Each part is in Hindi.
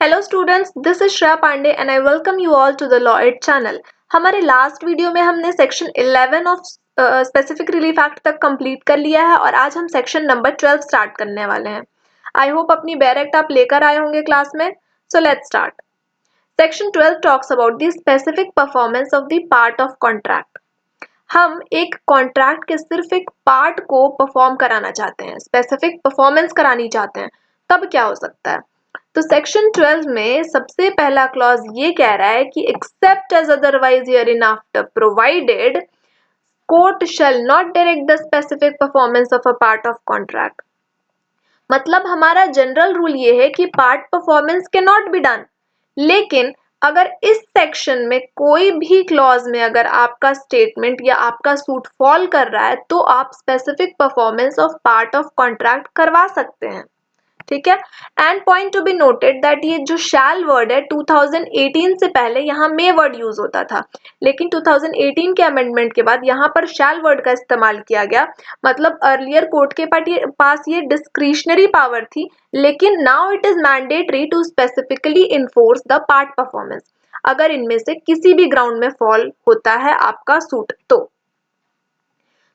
Hello students, this is Shreya Pandey and I welcome you all to the law aid channel. हमारे लास्ट वीडियो में हमने section 11 of specific relief act तक कंप्लीट कर लिया है और आज हम सेक्शन नंबर 12 स्टार्ट करने वाले हैं। आई होप अपनी बेयर एक्ट आप लेकर आए होंगे क्लास में। So let's start. Section 12 talks about the specific performance of the part of contract. हम एक कॉन्ट्रैक्ट के सिर्फ एक पार्ट को परफॉर्म कराना चाहते हैं, स्पेसिफिक परफॉर्मेंस करानी चाहते हैं, तब क्या हो सकता है। तो सेक्शन 12 में सबसे पहला क्लॉज ये कह रहा है कि except as otherwise herein after provided court shall not direct the specific performance of a part of contract. मतलब हमारा जनरल रूल ये है कि part performance can not be done, लेकिन अगर इस सेक्शन में कोई भी क्लॉज में अगर आपका स्टेटमेंट या आपका सूट फॉल कर रहा है तो आप specific performance of part of contract करवा सकते हैं। ठीक है। And point to be noted that ये जो शैल वर्ड है 2018 से पहले यहाँ मे वर्ड यूज होता था, लेकिन 2018 के अमेंडमेंट के बाद यहाँ पर शैल वर्ड का इस्तेमाल किया गया। मतलब अर्लियर कोर्ट के पास ये डिस्क्रिशनरी पावर थी, लेकिन now it is mandatory to specifically enforce the part performance अगर इनमें से किसी भी ग्राउंड में फॉल होता है आपका सूट। तो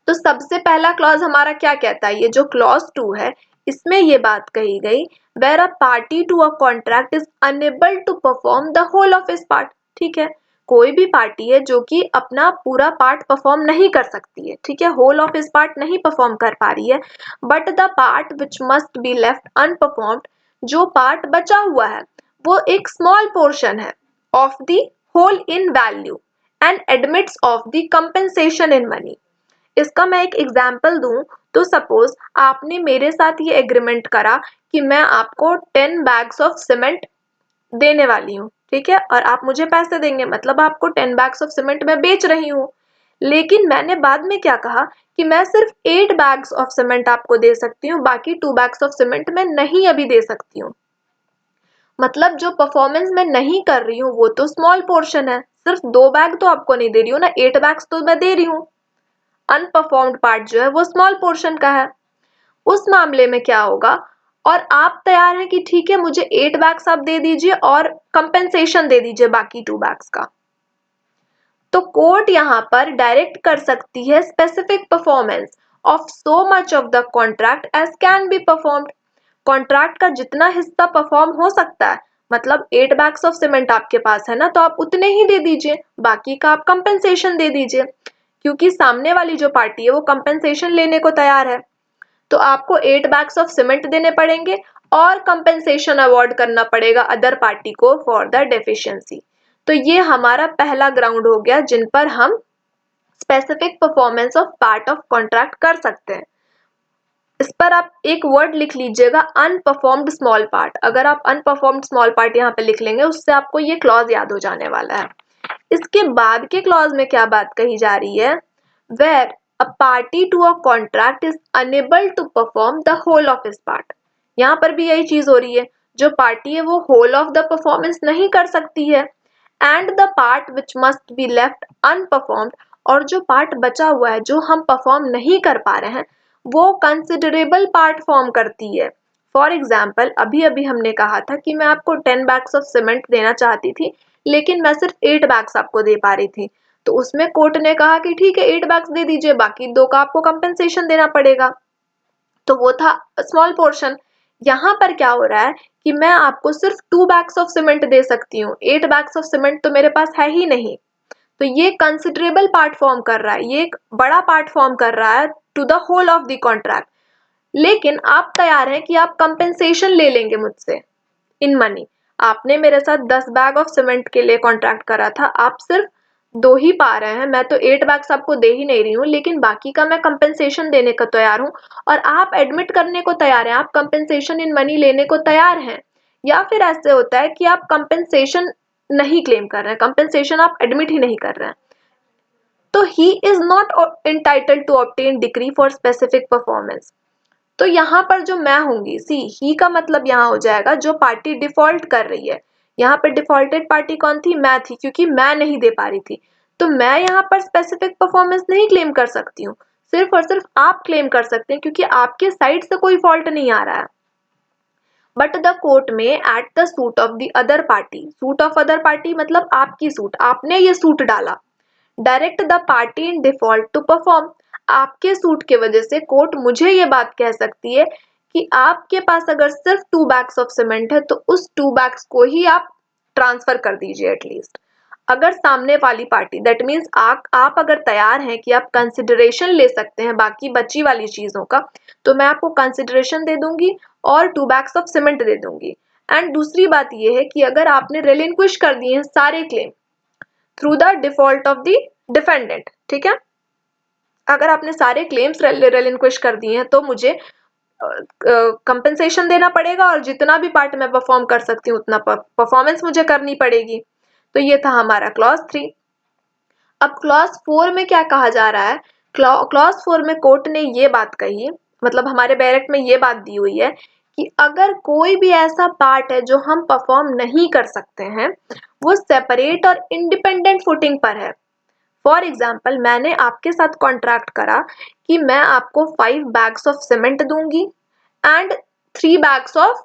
सबसे पहला क्लॉज हमारा क्या कहता है, ये जो क्लॉज 2 है इसमें ये बात कही गई where a party to a contract is unable to perform the whole of his part. ठीक है, कोई भी पार्टी है जो कि अपना पूरा पार्ट परफॉर्म नहीं कर सकती है, ठीक है, होल ऑफ हिज पार्ट नहीं परफॉर्म कर पा रही है, but the part which must be left unperformed, जो पार्ट बचा हुआ है वो एक स्मॉल पोर्शन है of the whole in value and admits of the compensation in money. इसका मैं एक एग्जाम्पल दूं तो सपोज आपने मेरे साथ ये एग्रीमेंट करा कि मैं आपको 10 बैग्स ऑफ सीमेंट देने वाली हूँ, ठीक है, और आप मुझे पैसे देंगे, मतलब आपको 10 बैग्स ऑफ सीमेंट मैं बेच रही हूँ। लेकिन मैंने बाद में क्या कहा कि मैं सिर्फ 8 बैग्स ऑफ सीमेंट आपको दे सकती हूँ, बाकी 2 बैग्स ऑफ सीमेंट मैं नहीं अभी दे सकती हूँ। मतलब जो परफॉर्मेंस मैं नहीं कर रही हूँ वो तो स्मॉल पोर्शन है, सिर्फ 2 बैग तो आपको नहीं दे रही हूँ ना, 8 बैग्स तो मैं दे रही हूँ। अनपरफॉर्म्ड पार्ट जो है वो स्मॉल पोर्शन का है। उस मामले में क्या होगा, और आप तैयार हैं कि ठीक है मुझे 8 बैग्स आप दे दीजिए और कंपेंसेशन दे दीजिए बाकी 2 बैग्स का, तो कोर्ट यहाँ पर डायरेक्ट कर सकती है specific performance of so much of the contract as can be performed. Contract का जितना हिस्सा परफॉर्म हो सकता है, मतलब 8 बैग्स ऑफ सीमेंट आपके पास है ना, तो आप उतने ही दे दीजिए, बाकी का आप कंपेंसेशन दे दीजिए, क्योंकि सामने वाली जो पार्टी है वो कंपेंसेशन लेने को तैयार है। तो आपको 8 बैग्स ऑफ सीमेंट देने पड़ेंगे और कंपेंसेशन अवार्ड करना पड़ेगा अदर पार्टी को फॉर द डेफिशिएंसी। तो ये हमारा पहला ग्राउंड हो गया जिन पर हम specific performance of part of contract कर सकते हैं। इस पर आप एक वर्ड लिख लीजिएगा, अनपरफॉर्म्ड स्मॉल पार्ट। अगर आप अनपरफॉर्म्ड स्मॉल पार्ट यहाँ पे लिख लेंगे उससे आपको ये क्लॉज याद हो जाने वाला है। इसके बाद के क्लॉज में क्या बात कही जा रही है, where a party to a contract is unable to perform the whole of his part. यहाँ पर भी यही चीज हो रही है, जो पार्टी है वो होल ऑफ द परफॉर्मेंस नहीं कर सकती है, and the part which must be left unperformed, और जो पार्ट बचा हुआ है जो हम परफॉर्म नहीं कर पा रहे हैं वो कंसिडरेबल पार्ट फॉर्म करती है। फॉर एग्जाम्पल अभी अभी हमने कहा था कि मैं आपको 10 बैग्स ऑफ सीमेंट देना चाहती थी, लेकिन मैं सिर्फ 8 बैग्स आपको दे पा रही थी, तो उसमें कोर्ट ने कहा कि ठीक है 8 बैग्स दे दीजिए, बाकी 2 का आपको कंपेंसेशन देना पड़ेगा, तो वो था स्मॉल पोर्शन। यहाँ पर क्या हो रहा है कि मैं आपको सिर्फ 2 बैग्स ऑफ सीमेंट दे सकती हूँ, 8 बैग्स ऑफ सीमेंट तो मेरे पास है ही नहीं, तो ये कंसिडरेबल पार्ट फॉर्म कर रहा है, ये एक बड़ा पार्ट फॉर्म कर रहा है to the whole of the contract. लेकिन आप तैयार हैं कि आप कंपेंसेशन ले लेंगे मुझसे इन मनी। आपने मेरे साथ 10 बैग ऑफ सीमेंट के लिए कॉन्ट्रैक्ट करा था, आप सिर्फ 2 ही पा रहे हैं, मैं तो 8 बैग्स आपको दे ही नहीं रही हूँ, लेकिन बाकी का मैं कंपेंसेशन देने को तैयार हूँ, और आप एडमिट करने को तैयार हैं, आप कंपेंसेशन इन मनी लेने को तैयार हैं। या फिर ऐसे होता है कि आप कंपेंसेशन नहीं क्लेम कर रहे हैं, कंपेंसेशन आप एडमिट ही नहीं कर रहे हैं, तो he is not entitled to obtain decree for specific performance. तो यहाँ पर जो मैं होंगी, सी ही का मतलब यहाँ हो जाएगा जो पार्टी डिफॉल्ट कर रही है। यहाँ पर डिफॉल्टेड पार्टी कौन थी, मैं थी, क्योंकि मैं नहीं दे पा रही थी, तो मैं यहाँ पर स्पेसिफिक परफॉर्मेंस नहीं क्लेम कर सकती हूँ, सिर्फ और सिर्फ आप क्लेम कर सकते हैं क्योंकि आपके साइड से कोई फॉल्ट नहीं आ रहा है। बट द कोर्ट में at the suit of the other party, suit of other party मतलब आपकी सूट, आपने ये सूट डाला, direct the party in default to perform, आपके सूट के वजह से कोर्ट मुझे ये बात कह सकती है कि आपके पास अगर सिर्फ 2 बैग्स ऑफ सीमेंट है तो उस 2 बैग्स को ही आप ट्रांसफर कर दीजिए एटलीस्ट। अगर सामने वाली पार्टी, दैट मीन्स आप अगर तैयार हैं कि आप कंसिडरेशन ले सकते हैं बाकी बची वाली चीजों का, तो मैं आपको कंसिडरेशन दे दूंगी और 2 बैग्स ऑफ सीमेंट दे दूंगी। एंड दूसरी बात यह है कि अगर आपने रिलिंक्विश कर दिए हैं सारे claim through the default of the defendant, ठीक है, अगर आपने सारे क्लेम्स रिलिंक्विश कर दिए हैं तो मुझे कंपनसेशन देना पड़ेगा और जितना भी पार्ट मैं परफॉर्म कर सकती हूँ उतना परफॉर्मेंस मुझे करनी पड़ेगी। तो ये था हमारा क्लॉज 3। अब क्लॉज 4 में क्या कहा जा रहा है? क्लॉज 4 में कोर्ट ने ये बात कही, मतलब हमारे बैरेक्ट में ये बात दी हुई है कि अगर कोई भी ऐसा पार्ट है जो हम परफॉर्म नहीं कर सकते हैं, वो सेपरेट और इंडिपेंडेंट फुटिंग पर है। फॉर एग्जाम्पल, मैंने आपके साथ कॉन्ट्रैक्ट करा कि मैं आपको 5 बैग्स ऑफ सीमेंट दूंगी एंड 3 बैग्स ऑफ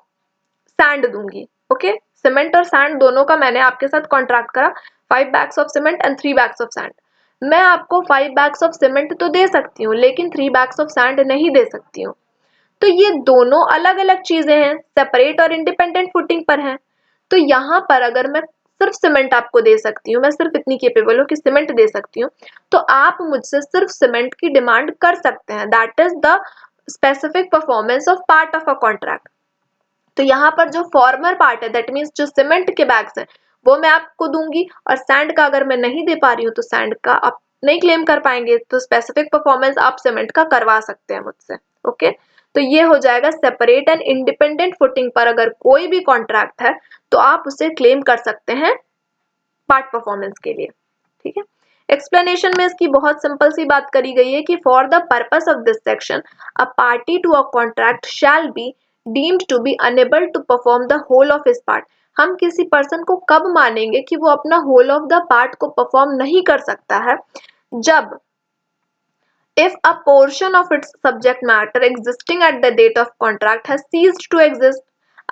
सैंड दूंगी। ओके, सीमेंट और सैंड दोनों का मैंने आपके साथ कॉन्ट्रैक्ट करा, 5 bags of cement and 3 bags of sand. मैं आपको 5 बैग्स ऑफ सीमेंट तो दे सकती हूँ लेकिन 3 बैग्स ऑफ सैंड नहीं दे सकती हूँ। तो ये दोनों अलग अलग चीजें हैं, सेपरेट और इंडिपेंडेंट फुटिंग पर हैं। तो यहाँ पर अगर मैं सिर्फ सीमेंट आपको दे सकती हूँ, मैं सिर्फ इतनी केपेबल हूँ कि सीमेंट दे सकती हूँ, तो आप मुझसे सिर्फ सीमेंट की डिमांड कर सकते हैं। That is the specific performance of part of a contract. तो यहाँ पर जो फॉर्मर पार्ट है, दैट मीन्स जो सीमेंट के बैग्स हैं, वो मैं आपको दूंगी, और सैंड का अगर मैं नहीं दे पा रही हूँ तो सैंड का आप नहीं क्लेम कर पाएंगे। तो स्पेसिफिक परफॉर्मेंस आप सीमेंट का करवा सकते हैं मुझसे। ओके, तो ये हो जाएगा सेपरेट एंड इंडिपेंडेंट फुटिंग पर अगर कोई भी कॉन्ट्रैक्ट है तो आप उसे क्लेम कर सकते हैं पार्ट परफॉर्मेंस के लिए। ठीक है, एक्सप्लेनेशन में इसकी बहुत सिंपल सी बात करी गई है कि for the purpose of this section a party to a contract shall be deemed to be unable to perform the whole of his part. हम किसी पर्सन को कब मानेंगे कि वो अपना होल ऑफ द पार्ट को परफॉर्म नहीं कर सकता है? जब if a portion of its subject matter existing at the date of contract has ceased to exist,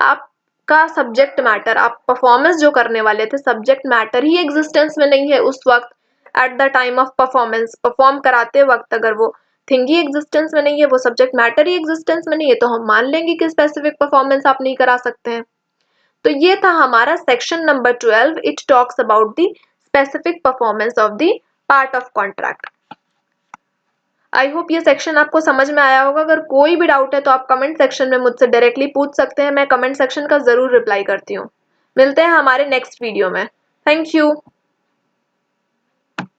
आपका सब्जेक्ट मैटर, आप परफॉर्मेंस जो करने वाले थे, सब्जेक्ट मैटर ही एग्जिस्टेंस में नहीं है उस वक्त, at the time of performance, perform कराते वक्त अगर वो थिंग ही एग्जिस्टेंस में नहीं है, वो सब्जेक्ट मैटर ही एग्जिस्टेंस में नहीं है, तो हम मान लेंगे कि स्पेसिफिक परफॉर्मेंस आप नहीं करा सकते हैं। तो ये था हमारा section number 12। It talks about the specific performance of the part of contract. I hope ये सेक्शन आपको समझ में आया होगा। अगर कोई भी डाउट है तो आप कमेंट सेक्शन में मुझसे डायरेक्टली पूछ सकते हैं, मैं कमेंट सेक्शन का जरूर रिप्लाई करती हूँ। मिलते हैं हमारे नेक्स्ट वीडियो में। Thank you.